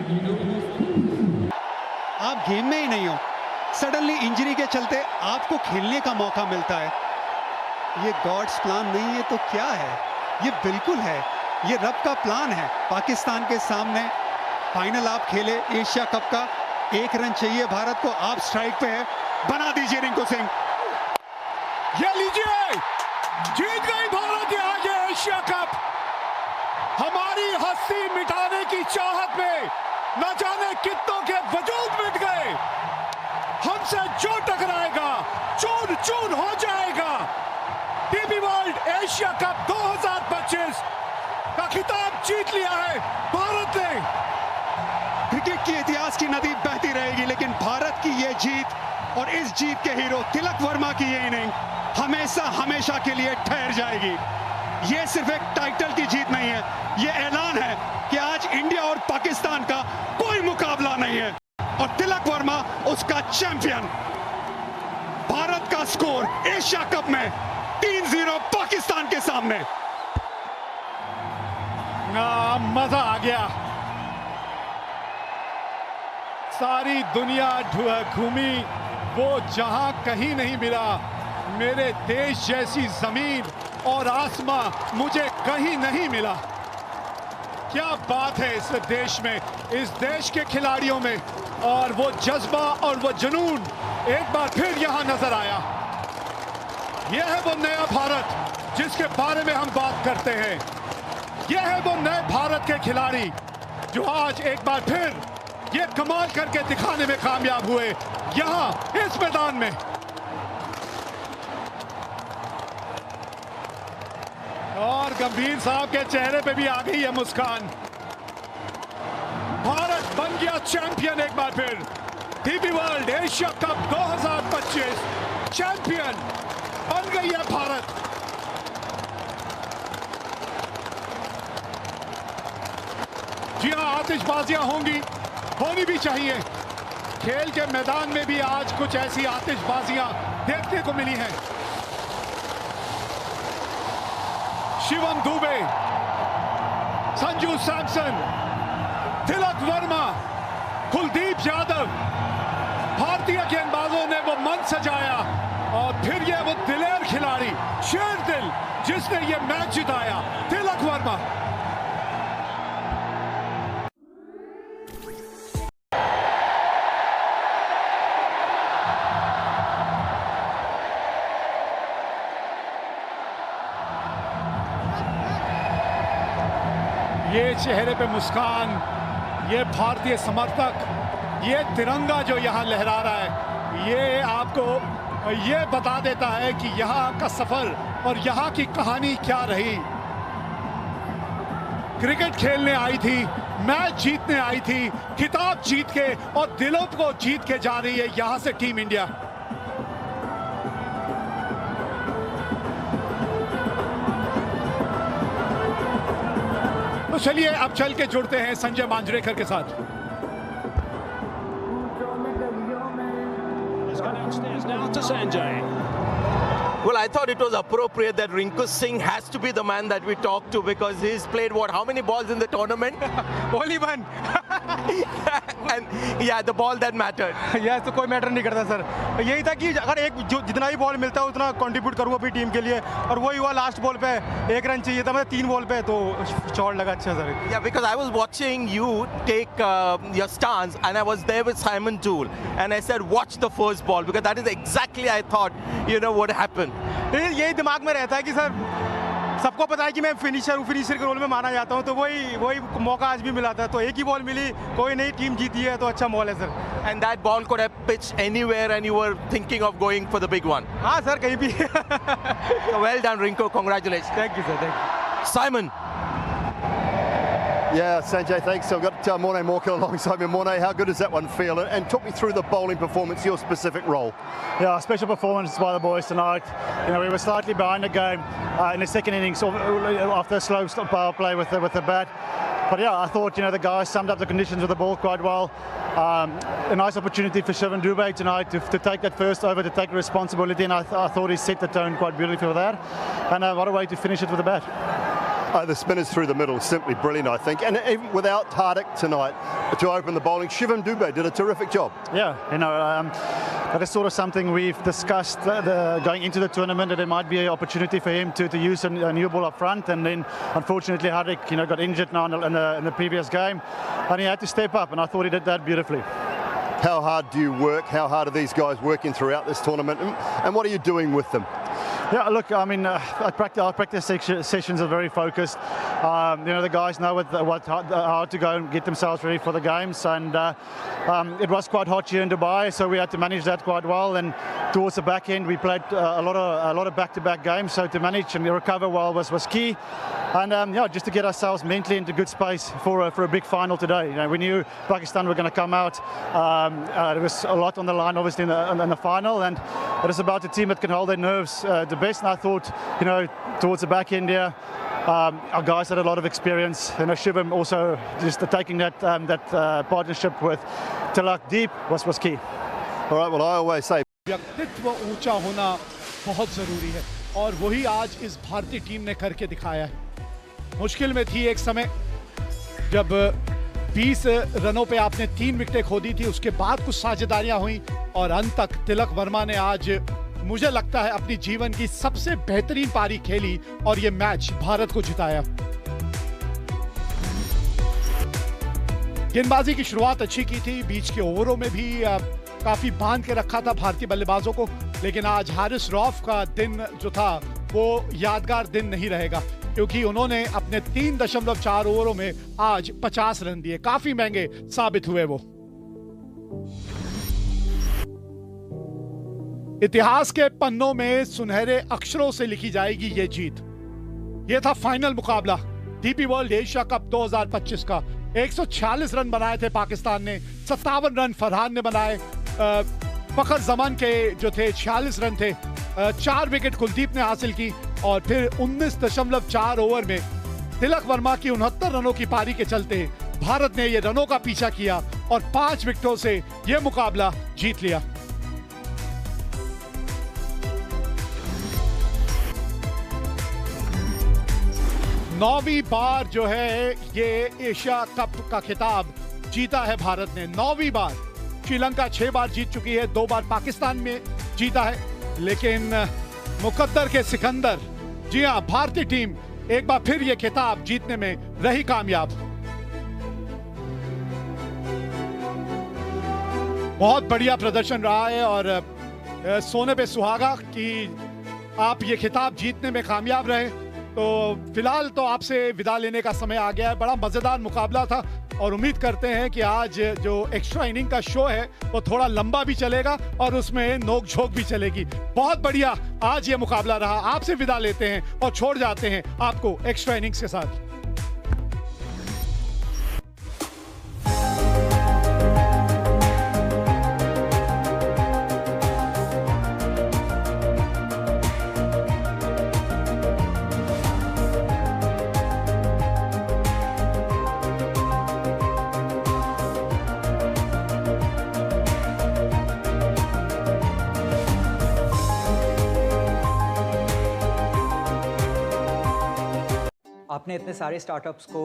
आप गेम में ही नहीं हो, सडनली इंजरी के चलते आपको खेलने का मौका मिलता है। ये गॉड्स प्लान नहीं है तो क्या है? ये बिल्कुल है, ये रब का प्लान है। पाकिस्तान के सामने फाइनल आप खेले एशिया कप का, 1 रन चाहिए भारत को, आप स्ट्राइक पे है, बना दीजिए रिंकू सिंह। ये लीजिए, जीत गई भारत ये आज एशिया कप। हमारी हस्ती मिटाने की चाहत में न जाने कितनों के वजूद मिट गए। हमसे जो टकराएगा चून चून हो जाएगा। टीबी वर्ल्ड एशिया कप 2025 का खिताब जीत लिया है भारत ने। क्रिकेट के इतिहास की नदी बहती रहेगी, लेकिन भारत की ये जीत और इस जीत के हीरो तिलक वर्मा की ये इनिंग हमेशा हमेशा के लिए ठहर जाएगी। ये सिर्फ एक टाइटल की जीत नहीं है, ये ऐलान है कि आज इंडिया और पाकिस्तान का कोई मुकाबला नहीं है और तिलक वर्मा उसका चैंपियन। भारत का स्कोर एशिया कप में 3-0 पाकिस्तान के सामने। मजा आ गया। सारी दुनिया घूमी, वो जहां कहीं नहीं मिला। मेरे देश जैसी जमीन और आसमां मुझे कहीं नहीं मिला। क्या बात है इस देश में, इस देश के खिलाड़ियों में, और वो जज्बा और वो जुनून एक बार फिर यहां नजर आया। यह है वो नया भारत जिसके बारे में हम बात करते हैं। यह है वो नए भारत के खिलाड़ी जो आज एक बार फिर ये कमाल करके दिखाने में कामयाब हुए यहां इस मैदान में। और गंभीर साहब के चेहरे पे भी आ गई है मुस्कान। भारत बन गया चैंपियन एक बार फिर। TB world Asia cup 2025 champion बन गई है भारत। जी हां, आतिशबाजियां होनी भी चाहिए। खेल के मैदान में भी आज कुछ ऐसी आतिशबाजियां देखने को मिली हैं। शिवम दुबे, संजू सैमसन, तिलक वर्मा, कुलदीप यादव, भारतीय गेंदबाजों ने वो मंच सजाया और फिर ये वो दिलेर खिलाड़ी, शेर दिल, जिसने ये मैच जिताया, तिलक वर्मा। ये चेहरे पे मुस्कान, ये भारतीय समर्थक, ये तिरंगा जो यहाँ लहरा रहा है, ये आपको ये बता देता है कि यहाँ का सफर और यहाँ की कहानी क्या रही। क्रिकेट खेलने आई थी, मैच जीतने आई थी, खिताब जीत के और दिलों को जीत के जा रही है यहाँ से टीम इंडिया। तो चलिए अब चल के जुड़ते हैं संजय मांजरेकर के साथ। Well, I thought it was appropriate that Rinku Singh has to be the man that we talk to because he's played how many balls in the tournament? Only one. And yeah, the ball that mattered. Yes, तो कोई matter नहीं करता sir. यही था कि अगर जितना ही ball मिलता है उतना कंट्रीब्यूट करूँ अपनी टीम के लिए, और वही हुआ। लास्ट बॉल पे 1 रन चाहिए था, मतलब 3 बॉल पे, तो शॉट लगा अच्छा sir. Yeah, because I was watching you take your stance and I was there with Simon Toole and I said watch the first ball because that is exactly I thought would happen. यही दिमाग में रहता है कि sir सबको पता है कि मैं फिनिशर के रोल में माना जाता हूं, तो वही मौका आज भी मिला था, तो एक ही बॉल मिली, कोई नहीं, टीम जीती है तो अच्छा मॉल है sir. And that ball could have pitched anywhere and you were thinking of going for the big one. हाँ सर, कहीं भी। So well done Rinku, congratulations. Thank you sir, thank you. Simon. Yeah, Sanjay, thanks. I've got Morne Morkel alongside me. Morne, how good does that one feel? And talk me through the bowling performance, your specific role. Yeah, special performance by the boys tonight. We were slightly behind the game in the second innings after a slow power play with the bat. But yeah, I thought the guys summed up the conditions of the ball quite well. A nice opportunity for Shivan Dubey tonight to take that first over, to take responsibility, and I thought he set the tone quite beautifully for that. And what a way to finish it with the bat. The spinners through the middle, simply brilliant, I think. And even without Hardik tonight to open the bowling, Shivam Dube did a terrific job. Yeah, that is sort of something we've discussed going into the tournament, that there might be an opportunity for him to use a new ball up front, and then unfortunately Hardik got injured now in the previous game, and he had to step up, and I thought he did that beautifully. How hard do you work? How hard are these guys working throughout this tournament? And what are you doing with them? Yeah, look, I mean, our practice sessions are very focused. The guys know how to go and get themselves ready for the games, and it was quite hot here in Dubai, so we had to manage that quite well. And towards the back end, we played a lot of back-to-back games, so to manage and recover well was key. And just to get ourselves mentally into good space for a big final today. We knew Pakistan were going to come out. There was a lot on the line, obviously, in the final, and it is about a team that can hold their nerves the best. And I thought, towards the back end here, our guys had a lot of experience. Shivam also just taking that partnership with Tilak deep was key. All right, well, I always say व्यक्तित्व ऊंचा होना बहुत जरूरी है, और वही आज इस भारतीय टीम ने करके दिखाया है। मुश्किल में थी एक समय जब 20 रनों पे आपने 3 विकेटें खो दी थी, उसके बाद कुछ साझेदारियां हुई और अंत तक तिलक वर्मा ने आज, मुझे लगता है, अपनी जीवन की सबसे बेहतरीन पारी खेली और ये मैच भारत को जिताया। गेंदबाजी की शुरुआत अच्छी की थी, बीच के ओवरों में भी काफी बांध के रखा था भारतीय बल्लेबाजों को, लेकिन आज हारिस रऊफ का दिन जो था वो यादगार दिन नहीं रहेगा, क्योंकि उन्होंने अपने 3.4 ओवरों में आज 50 रन दिए। काफी महंगे साबित हुए वो। इतिहास के पन्नों में सुनहरे अक्षरों से लिखी जाएगी ये जीत। ये था फाइनल मुकाबला डीपी वर्ल्ड एशिया कप 2025 का। 146 रन बनाए थे पाकिस्तान ने, 57 रन फरहान ने बनाए, फखर जमान के जो थे 46 रन थे, 4 विकेट कुलदीप ने हासिल की, और फिर 19.4 ओवर में तिलक वर्मा की 69 रनों की पारी के चलते भारत ने ये रनों का पीछा किया और 5 विकेटों से ये मुकाबला जीत लिया। नौवीं बार जो है ये एशिया कप का खिताब जीता है भारत ने, 9वीं बार। श्रीलंका 6 बार जीत चुकी है, 2 बार पाकिस्तान में जीता है, लेकिन मुकद्दर के सिकंदर, जी हां, भारतीय टीम एक बार फिर ये खिताब जीतने में रही कामयाब। बहुत बढ़िया प्रदर्शन रहा है और सोने पे सुहागा कि आप ये खिताब जीतने में कामयाब रहे। तो फिलहाल तो आपसे विदा लेने का समय आ गया है। बड़ा मजेदार मुकाबला था और उम्मीद करते हैं कि आज जो एक्स्ट्रा इनिंग का शो है वो थोड़ा लंबा भी चलेगा और उसमें नोक झोंक भी चलेगी। बहुत बढ़िया आज ये मुकाबला रहा। आपसे विदा लेते हैं और छोड़ जाते हैं आपको एक्स्ट्रा इनिंग्स के साथ। आपने इतने सारे स्टार्टअप्स को